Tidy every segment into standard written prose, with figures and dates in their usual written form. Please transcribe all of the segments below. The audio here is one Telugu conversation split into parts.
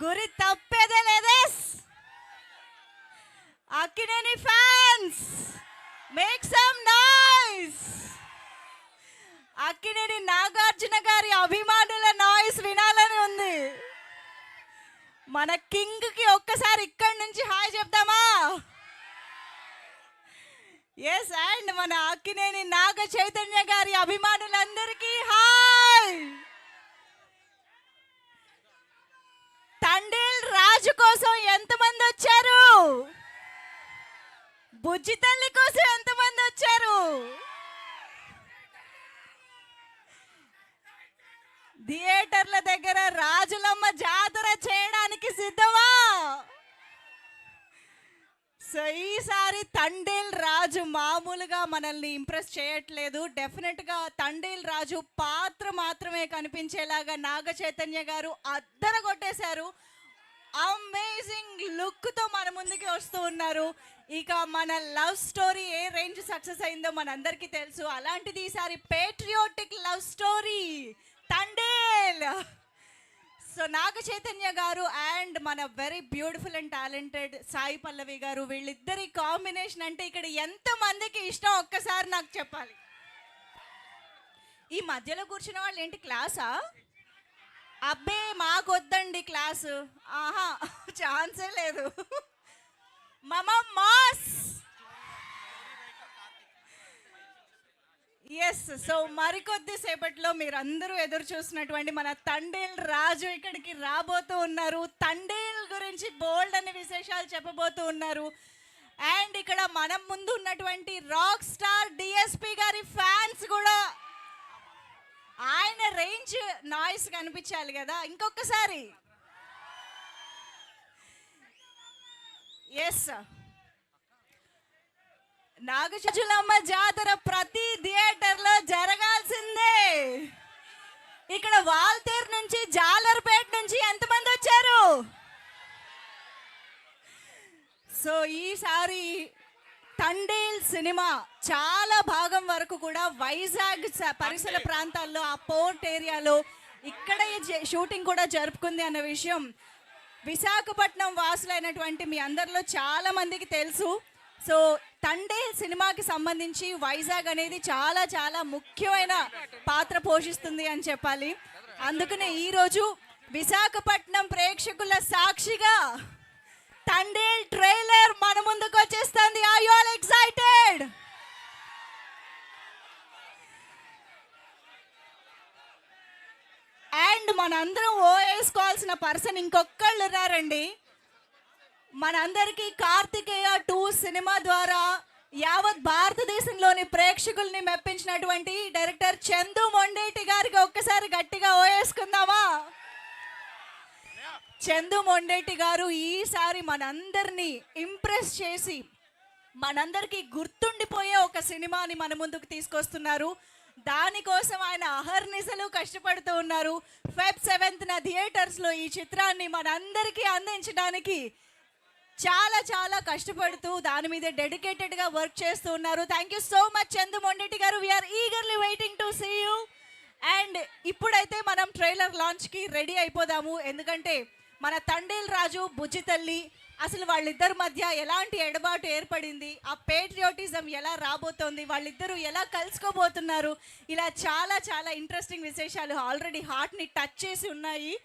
గురి తప్పేదే లేదే. Akkineni fans make some noise. Akkineni Nagarjuna గారి అభిమానుల నాయిస్ వినాలని ఉంది. మన కింగ్ కి ఒక్కసారి ఇక్కడి నుంచి హాయ్ చెప్తామా? ఎస్, అండ్ మన అక్కినేని నాగ చైతన్య గారి అభిమానులందరికీ హాయ్. తండేల్ రాజు కోసం ఎంతమంది వచ్చారు? బుజ్జి తల్లి కోసం ఎంతమంది వచ్చారు? థియేటర్ల దగ్గర రాజులమ్మ జాతర చేయడానికి సిద్ధమా? సో ఈసారి తండేల్ రాజు మామూలుగా మనల్ని ఇంప్రెస్ చేయట్లేదు. డెఫినెట్గా తండేల్ రాజు పాత్ర మాత్రమే కనిపించేలాగా నాగ చైతన్య గారు అద్దర కొట్టేశారు. అమేజింగ్ లుక్తో మన ముందుకి వస్తూ ఉన్నారు. ఇక మన లవ్ స్టోరీ ఏ రేంజ్ సక్సెస్ అయిందో మనందరికీ తెలుసు. అలాంటిది ఈసారి patriotic love story Thandel. So Naga Chaitanya garu and మన very beautiful and talented Sai Pallavi garu, వీళ్ళిద్దరి కాంబినేషన్ అంటే ఇక్కడ ఎంతమందికి ఇష్టం ఒక్కసారి నాకు చెప్పాలి. ఈ మధ్యలో కూర్చున్న వాళ్ళు ఏంటి క్లాసా? అబ్బే మాకు వద్దండి క్లాసు, ఆహా ఛాన్సే లేదు. మాస్. ఎస్, సో మరికొద్ది సేపట్లో మీరందరూ ఎదురు చూసినటువంటి మన తండేల్ రాజు ఇక్కడికి రాబోతూ ఉన్నారు. తండేల్ గురించి బోల్డ్ అనే విశేషాలు చెప్పబోతూ ఉన్నారు. అండ్ ఇక్కడ మనం ముందు ఉన్నటువంటి రాక్ స్టార్ డిఎస్పి గారి ఫ్యాన్స్ కూడా ఆయన రేంజ్ నాయిస్ కనిపించాలి కదా ఇంకొకసారి. ఎస్, నాగచూలమ్మ జాతర ప్రతి థియేటర్లో జరగాల్సిందే. ఇక్కడ వాల్తేరు నుంచి, జాలర్పేట నుంచి ఎంతమంది వచ్చారు? సో ఈసారి తండేల్ సినిమా చాలా భాగం వరకు కూడా వైజాగ్ పరిసర ప్రాంతాల్లో, ఆ పోర్ట్ ఏరియాలో ఇక్కడ షూటింగ్ కూడా జరుపుకుంది అన్న విషయం విశాఖపట్నం వాసులైనటువంటి మీ అందరిలో చాలా మందికి తెలుసు. సో తండేల్ సినిమాకి సంబంధించి వైజాగ్ అనేది చాలా చాలా ముఖ్యమైన పాత్ర పోషిస్తుంది అని చెప్పాలి. అందుకనే ఈరోజు విశాఖపట్నం ప్రేక్షకుల సాక్షిగా తండేల్ ట్రైలర్ మన ముందుకు వచ్చేస్తుంది. Are you all excited? And మనందరం వేసుకోవాల్సిన పర్సన్ ఇంకొకళ్ళు ఉన్నారండి. మనందరికీ కార్తికేయ 2 సినిమా ద్వారా యావత్ భారతదేశంలోని ప్రేక్షకుల్ని మెప్పించినటువంటి డైరెక్టర్ చందు మొండేటి గారికి ఒక్కసారి గట్టిగా వేసుకుందామా? చందు మొండేటి గారు ఈసారి మనందరినీ ఇంప్రెస్ చేసి మనందరికీ గుర్తుండిపోయే ఒక సినిమాని మన ముందుకు తీసుకొస్తున్నారు. దానికోసం ఆయన అహర్నిశలు కష్టపడుతూ ఉన్నారు. ఫెబ్ 7th థియేటర్స్లో ఈ చిత్రాన్ని మనందరికీ అందించడానికి చాలా చాలా కష్టపడుతూ దాని మీద డెడికేటెడ్గా వర్క్ చేస్తూ ఉన్నారు. Thank you so much Chandu Mondeti garu. We're eagerly waiting to see you. And ఇప్పుడైతే మనం ట్రైలర్ లాంచ్కి రెడీ అయిపోదాము. ఎందుకంటే మన తండేల్ రాజు, బుజ్జి తల్లి, అసలు వాళ్ళిద్దరి మధ్య ఎలాంటి ఎడబాటు ఏర్పడింది, ఆ పేట్రియోటిజం ఎలా రాబోతోంది, వాళ్ళిద్దరూ ఎలా కలుసుకోబోతున్నారు, ఇలా చాలా చాలా ఇంట్రెస్టింగ్ విశేషాలు ఆల్రెడీ హార్ట్ని టచ్ చేసి ఉన్నాయి.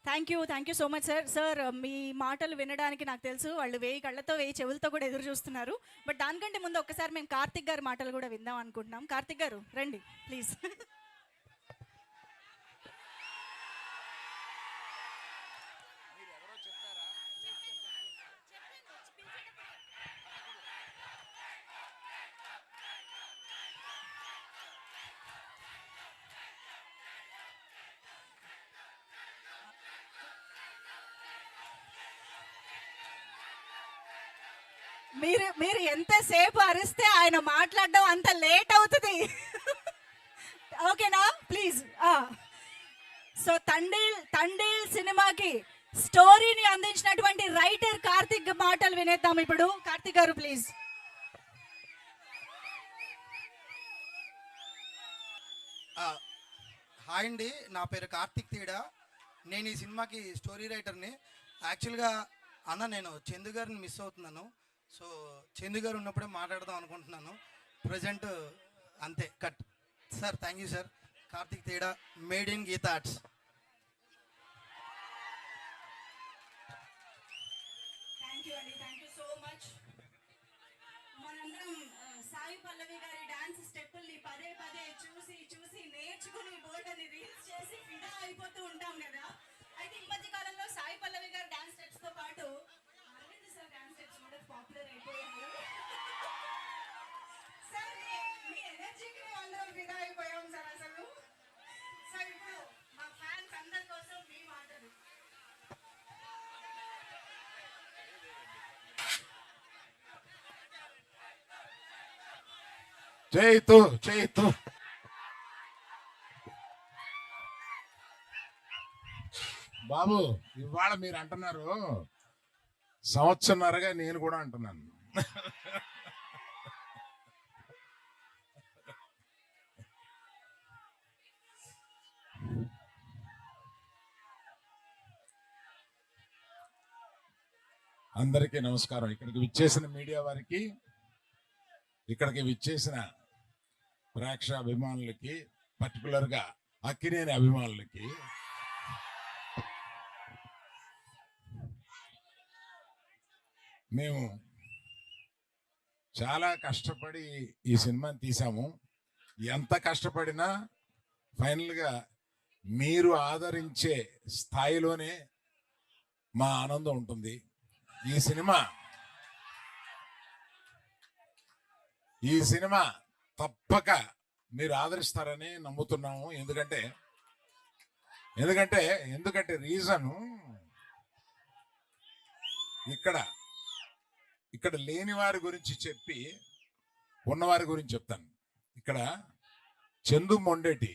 Thank you so much sir. మీ మాటలు వినడానికి నాకు తెలుసు వాళ్ళు 1000 కళ్ళతో 1000 చెవులతో కూడా ఎదురు చూస్తున్నారు. బట్ దానికంటే ముందు ఒక్కసారి మేము కార్తిక్ గారి మాటలు కూడా విందాం అనుకుంటున్నాం. కార్తిక్ గారు రండి ప్లీజ్. మీరు మీరు ఎంతసేపు అరిస్తే ఆయన మాట్లాడడం అంత లేట్ అవుతుంది. ఓకేనా ప్లీజ్. సో తండేల్ సినిమాకి స్టోరీని అందించినటువంటి రైటర్ కార్తిక్ మాటలు వినేద్దాం ఇప్పుడు. కార్తిక్ గారు ప్లీజ్. హాయ్ అండి, నా పేరు కార్తిక్ తీడా. నేను ఈ సినిమాకి స్టోరీ రైటర్ని. యాక్చువల్గా అన్న నేను చందు గారిని మిస్ అవుతున్నాను. సో చందు గారు ఉన్నప్పుడే మాట్లాడదాం అనుకుంటున్నాను. ప్రజెంట్ అంతే cut. Sir thank you sir. Karthik తీడా, made in Geetha Arts. Thank you so much. మనందరం సాయి పల్లవి గారి డాన్స్ స్టెప్పుల్ని పదే పదే చూసి చూసి నేర్చుకుని బోర్డని రీల్స్ చేసి ఫిదా అయిపోతూ ఉంటాం కదా. అయితే ఈ మధ్య కాలంలో సాయి పల్లవి గారి డాన్స్ స్టెప్స్ తో పాటు అరవింద్ సార్ డాన్స్ స్టెప్స్ కూడా పాపులర్ అయిపోయారు. సార్ మీ ఎనర్జీకి అందరం ఫిదా అయిపోయాం సార్ అసలు. సార్ ఇప్పుడు మా ఫ్యాన్స్ అందరి కోసం మీ మాటలు. చేయితు బాబు, ఇవాళ మీరు అంటున్నారు, సంవత్సరన్నరగా నేను కూడా అంటున్నాను. అందరికీ నమస్కారం. ఇక్కడికి విచ్చేసిన మీడియా వారికి, ఇక్కడికి విచ్చేసిన ప్రేక్షాభిమానులకి, పర్టికులర్గా అక్కినేని అభిమానులకి, మేము చాలా కష్టపడి ఈ సినిమాని తీసాము. ఎంత కష్టపడినా ఫైనల్గా మీరు ఆదరించే స్థాయిలోనే మా ఆనందం ఉంటుంది. ఈ సినిమా తప్పక మీరు ఆదరిస్తారని నమ్ముతున్నాము. ఎందుకంటే రీజను ఇక్కడ లేని వారి గురించి చెప్పి ఉన్నవారి గురించి చెప్తాను. ఇక్కడ చందు మొండేటి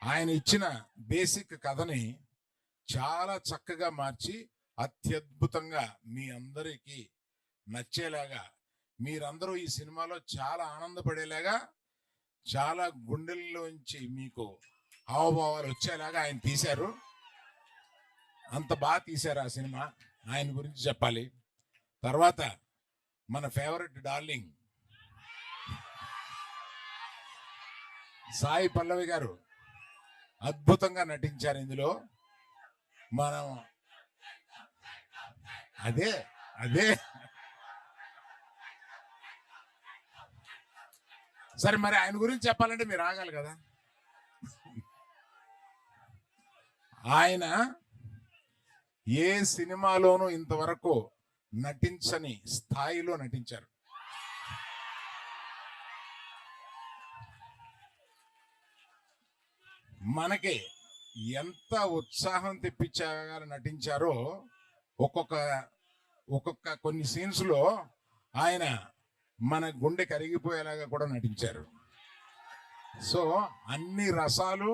ఆయన ఇచ్చిన బేసిక్ కథని చాలా చక్కగా మార్చి అత్యద్భుతంగా మీ అందరికీ నచ్చేలాగా, మీరందరూ ఈ సినిమాలో చాలా ఆనందపడేలాగా, చాలా గుండెల్లోంచి మీకు హావభావాలు వచ్చేలాగా ఆయన తీశారు. అంత బాగా తీశారు ఆ సినిమా. ఆయన గురించి చెప్పాలి. తర్వాత మన ఫేవరెట్ డార్లింగ్ సాయి పల్లవి గారు అద్భుతంగా నటించారు ఇందులో. మనం అదే సరే, మరి ఆయన గురించి చెప్పాలంటే మీరు ఆగాలి కదా. ఆయన ఏ సినిమాలోనూ ఇంతవరకు నటించని స్థాయిలో నటించారు. మనకి ఎంత ఉత్సాహం తెప్పించగా నటించారో, ఒక్కొక్క కొన్ని సీన్స్ లో ఆయన మన గుండె కరిగిపోయేలాగా కూడా నటించారు. సో అన్ని రసాలు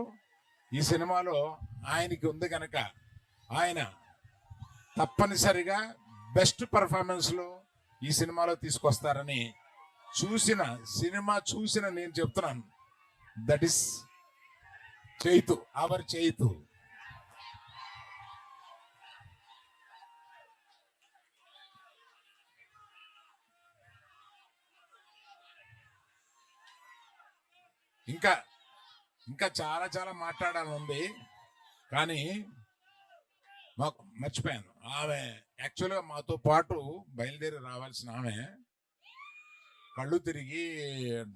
ఈ సినిమాలో ఆయనకి ఉంది కనుక ఆయన తప్పనిసరిగా బెస్ట్ పర్ఫార్మెన్స్ లో ఈ సినిమాలో తీసుకొస్తారని సినిమా చూసిన నేను చెప్తున్నాను. That is Chaitu, our Chaitu. ఇంకా చాలా చాలా మాట్లాడాలని ఉంది, కానీ మాకు మర్చిపోయాను. ఆమె యాక్చువల్గా మాతో పాటు బయలుదేరి రావాల్సిన ఆమె కళ్ళు తిరిగి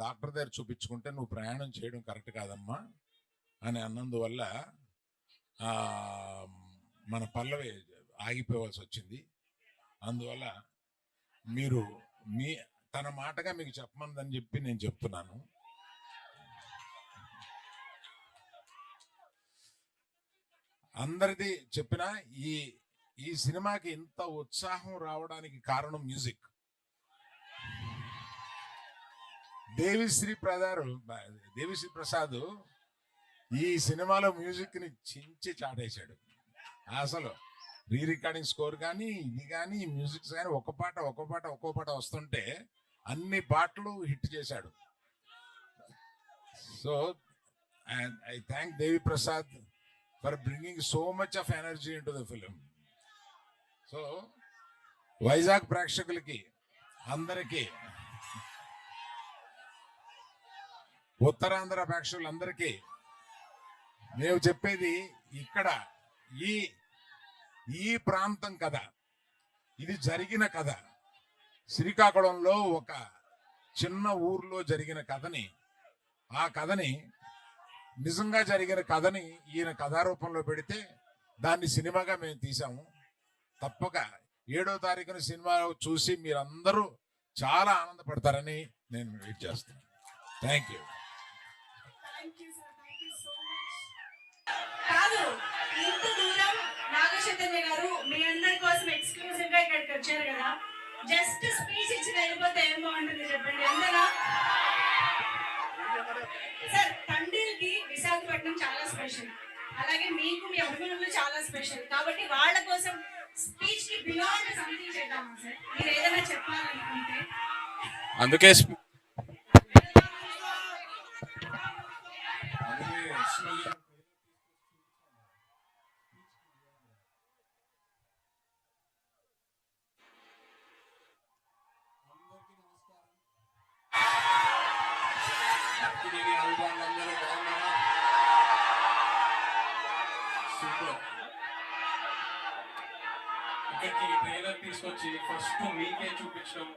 డాక్టర్ దగ్గర చూపించుకుంటే నువ్వు ప్రయాణం చేయడం కరెక్ట్ కాదమ్మా అని అన్నందువల్ల మన పల్లవి ఆగిపోవాల్సి వచ్చింది. అందువల్ల మీరు తన మాటగా మీకు చెప్పమందని చెప్పి నేను చెప్తున్నాను. అందరిది చెప్పిన ఈ సినిమాకి ఇంత ఉత్సాహం రావడానికి కారణం మ్యూజిక్. దేవిశ్రీ ప్రసాద్ ఈ సినిమాలో మ్యూజిక్ ని చించి చాటేశాడు. అసలు రీ రికార్డింగ్ స్కోర్ కానీ ఇది కానీ మ్యూజిక్స్ కానీ ఒక్కో పాట వస్తుంటే అన్ని పాటలు హిట్ చేశాడు. So I thank Devi Prasad for bringing so much of energy in to the film. So Vizag ప్రేక్షకులకి అందరికీ, ఉత్తరాంధ్ర ప్రేక్షకులందరికీ మేము చెప్పేది ఇక్కడ ఈ ప్రాంతం కథ, ఇది జరిగిన కథ. శ్రీకాకుళంలో ఒక చిన్న ఊర్లో జరిగిన కథని, ఆ కథని నిజంగా జరిగిన కథని ఈయన కథారూపంలో పెడితే దాన్ని సినిమాగా మేము తీసాము. తప్పక 7వ తారీఖున సినిమా చూసి మీరందరూ చాలా ఆనందపడతారని నేను వెయిట్ చేస్తాను. Thank you. కాదు, ఇంత దూరం నాగచైతన్య గారు మీ అందరి కోసం ఎక్స్క్లూజివ్ గా ఇక్కడికి వచ్చారు కదా, జస్ట్ స్పీచ్ ఇచ్చి వెళ్ళిపోతే ఏం బాగుంటుంది చెప్పండి. అందరా సార్, తండ్రికి విశాఖపట్నం చాలా స్పెషల్, అలాగే మీకు మీ అభిమానులు చాలా స్పెషల్. కాబట్టి వాళ్ళ కోసం స్పీచ్ కి బియాండ్ సంథింగ్ చేద్దామా సార్? మీరు ఏదైనా చెప్పాలనుకుంటే. అందుకే ఇక్కడికి ట్రైలర్ తీసుకొచ్చి ఫస్ట్ మీకే చూపించడం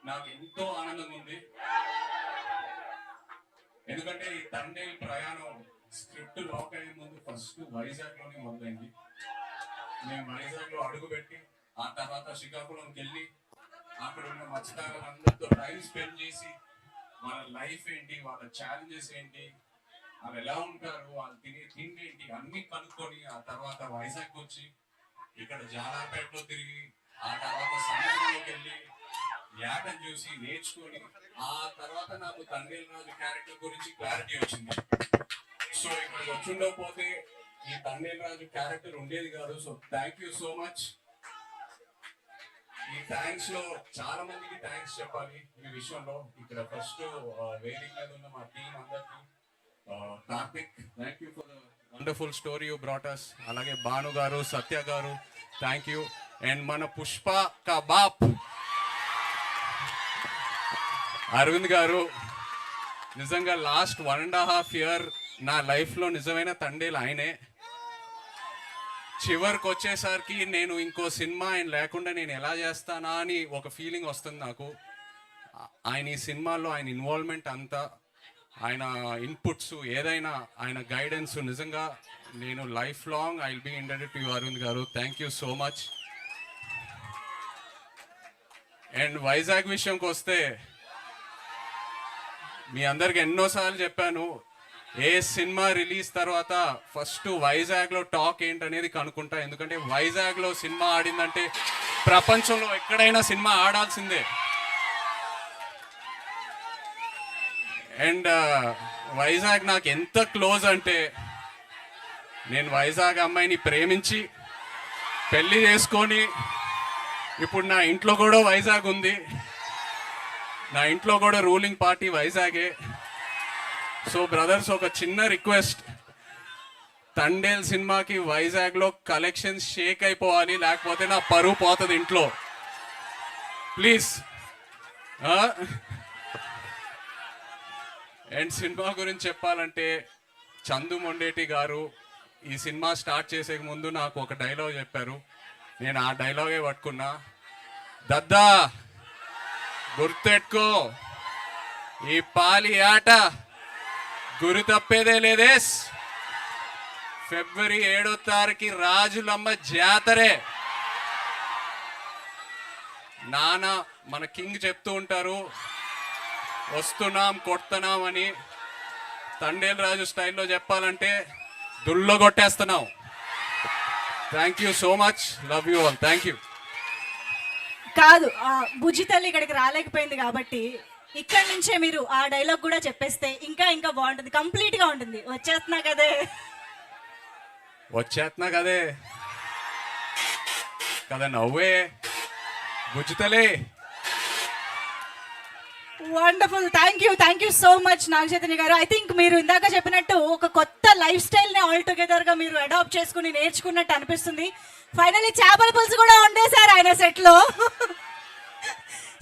నాకు ఎంతో ఆనందంగా ఉంది. ఎందుకంటే ఈ తండేల్ ప్రయాణం స్క్రిప్ట్ లాక్ అయ్యే ముందు ఫస్ట్ వైజాగ్ లోనే మొదలైంది. మేము వైజాగ్ లో అడుగుపెట్టి ఆ తర్వాత శ్రీకాకుళంకి వెళ్ళి అక్కడ ఉన్న మత్స్యకారులందరితో టైం స్పెండ్ చేసి వాళ్ళ లైఫ్ ఏంటి, వాళ్ళ ఛాలెంజెస్ ఏంటి, వాళ్ళు ఎలా ఉంటారు, వాళ్ళు తినే తిండి ఏంటి అన్ని కనుక్కొని ఆ తర్వాత వైజాగ్ వచ్చి ఇక్కడ జాలాపేటలో తిరిగి ఆ తర్వాత సముద్రంలోకి వెళ్ళి యాటను చూసి నేర్చుకొని ఆ తర్వాత నాకు తండేల్ రాజు క్యారెక్టర్ గురించి క్లారిటీ వచ్చింది. సో ఇక్కడ వచ్చుండకపోతే ఈ తండేల్ రాజు క్యారెక్టర్ ఉండేది కాదు. So thank you so much. ఈ థ్యాంక్స్ లో చాలా మందికి థ్యాంక్స్ చెప్పాలి ఈ విషయంలో. ఇక్కడ ఫస్ట్ వేదిక మీద ఉన్న మా టీం అందరికి, Karthik, thank you for the wonderful story you brought us. అలాగే భాను గారు, సత్య గారు, థ్యాంక్ యూ. అండ్ మన పుష్ప కా బాప్ అరవింద్ గారు, నిజంగా లాస్ట్ 1.5 year నా లైఫ్లో నిజమైన తండేలు ఆయనే. చివరికి వచ్చేసరికి నేను ఇంకో సినిమా ఆయన లేకుండా నేను ఎలా చేస్తానా అని ఒక ఫీలింగ్ వస్తుంది నాకు. ఆయన ఈ సినిమాలో ఆయన ఇన్వాల్వ్మెంట్ అంతా, ఆయన ఇన్పుట్స్, ఏదైనా ఆయన గైడెన్స్, నిజంగా నేను life long I will be indebted to you Aravind garu. Thank you so much. And Vizag విషయంకి వస్తే మీ అందరికి ఎన్నోసార్లు చెప్పాను, ఏ సినిమా రిలీజ్ తర్వాత ఫస్ట్ వైజాగ్లో టాక్ ఏంటనేది కనుక్కుంటా. ఎందుకంటే వైజాగ్లో సినిమా ఆడిందంటే ప్రపంచంలో ఎక్కడైనా సినిమా ఆడాల్సిందే. అండ్ వైజాగ్ నాకు ఎంత క్లోజ్ అంటే, నేను వైజాగ్ అమ్మాయిని ప్రేమించి పెళ్లి చేసుకొని ఇప్పుడు నా ఇంట్లో కూడా వైజాగ్ ఉంది. నా ఇంట్లో కూడా రూలింగ్ పార్టీ వైజాగే. సో బ్రదర్స్, ఒక చిన్న రిక్వెస్ట్, తండేల్ సినిమాకి వైజాగ్లో కలెక్షన్స్ షేక్ అయిపోవాలి, లేకపోతే నా పరువు పోతుంది ఇంట్లో. ప్లీజ్. అండ్ సినిమా గురించి చెప్పాలంటే, చందు మొండేటి గారు ఈ సినిమా స్టార్ట్ చేసే ముందు నాకు ఒక డైలాగ్ చెప్పారు. నేను ఆ డైలాగే పట్టుకున్నా. దద్దా గుర్తెట్టుకో, ఈ పాలి ఆట గురి తప్పేదే లేదేస్. ఫిబ్రవరి 7వ తారీఖు రాజులమ్మ జాతరే. నాన్న మన కింగ్ చెప్తూ ఉంటారు, వస్తున్నాం కొడుతున్నాం అని. తండేల్ రాజు స్టైల్లో చెప్పాలంటే దుల్లో కొట్టేస్తున్నాం. Thank you so much. Love you all. Thank you. కాదు, బుజ్జి తల్లి ఇక్కడికి రాలేకపోయింది కాబట్టి ఇక్కడ నుంచే మీరు ఆ డైలాగ్ కూడా చెప్పేస్తే ఇంకా ఇంకా బాగుంటుంది, కంప్లీట్ గా ఉంటుంది. వచ్చేస్తున్నా కదే వచ్చేస్తున్నా కదే కదా నవ్వే గుజ్జుతలే. Wonderful, thank you so much Naga Chaitanya garu. I think మీరు ఇందాక చెప్పినట్టు ఒక కొత్త లైఫ్ స్టైల్ ని ఆల్ టుగెదర్ గా మీరు అడాప్ట్ చేసుకుని నేర్చుకున్నట్టు అనిపిస్తుంది. ఫైనల్లీ చేపల పులుసు కూడా వండేశారు ఆయన సెట్ లో.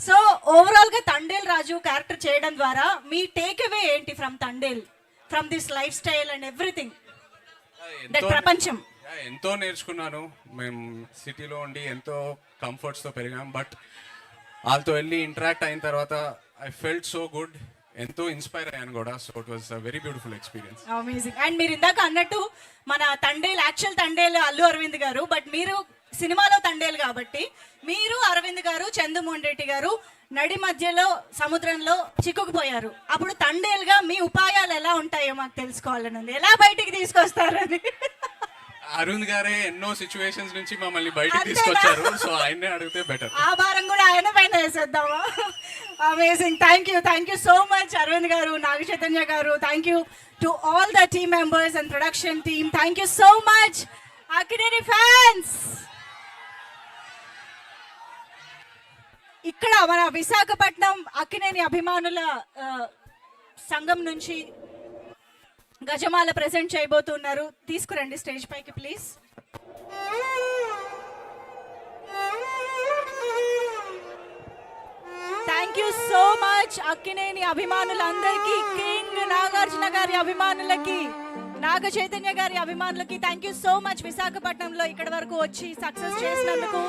సో ఓవరాల్ గా తండేల్ రాజు క్యారెక్టర్ చేయడం ద్వారా మీ టేక్ అవే ఏంటి from Thandel, from this life style and everything that ప్రపంచం? ఎంతో నేర్చుకున్నాను. మేము సిటీలో ఉండి ఎంతో కంఫర్ట్స్తో పెరిగాం, బట్ వాళ్ళతో వెళ్ళి ఇంటరాక్ట్ అయిన తర్వాత ఐ ఫెల్ట్ సో గుడ్, ఎంతో ఇన్స్పైర్ అయ్యాను కూడా. So it was a very beautiful experience. Amazing. And మీరు ఇందాక అన్నట్టు మన తండేల్ యాక్చువల్ తండేల్ అల్లు అరవింద్ గారు, బట్ మీరు సినిమాలో తండేల్ కాబట్టి మీరు అరవింద్ గారు చందుమోహన్ రెడ్డి గారు నడి మధ్యలో సముద్రంలో చిక్కుకుపోయారు. అప్పుడు తండేల్గా మీ ఉపాయాలు ఎలా ఉంటాయో మాకు తెలుసుకోవాలని ఉంది, ఎలా బయటికి తీసుకొస్తారని. అరుణ్ గారే ఎన్నో సిచ్యువేషన్స్ నుంచి మమ్మల్ని బయటకు తీసుకొచ్చారు, సో ఆయన్నే అడిగితే బెటర్. ఆ భారం కూడా ఆయన పైన వేసేద్దామా? Amazing, thank you so much Aravind garu, Naga Chaitanya garu. Thank you to all the team members and production team. Thank you so much Akkineni fans. ఇక్కడ మన విశాఖపట్నం అక్కినేని అభిమానుల సంఘం నుంచి గజమాల ప్రెజెంట్ చేయబోతున్నారు. తీసుకురండి స్టేజ్ పైకి please. Thank you so much Akkineni అభిమానులందరికీ, కింగ్ నాగార్జున గారి అభిమానులకి, నాగ చైతన్య గారి అభిమానులకి థ్యాంక్ యూ సో మచ్. విశాఖపట్నంలో ఇక్కడ వరకు వచ్చి సక్సెస్ చేసినందుకు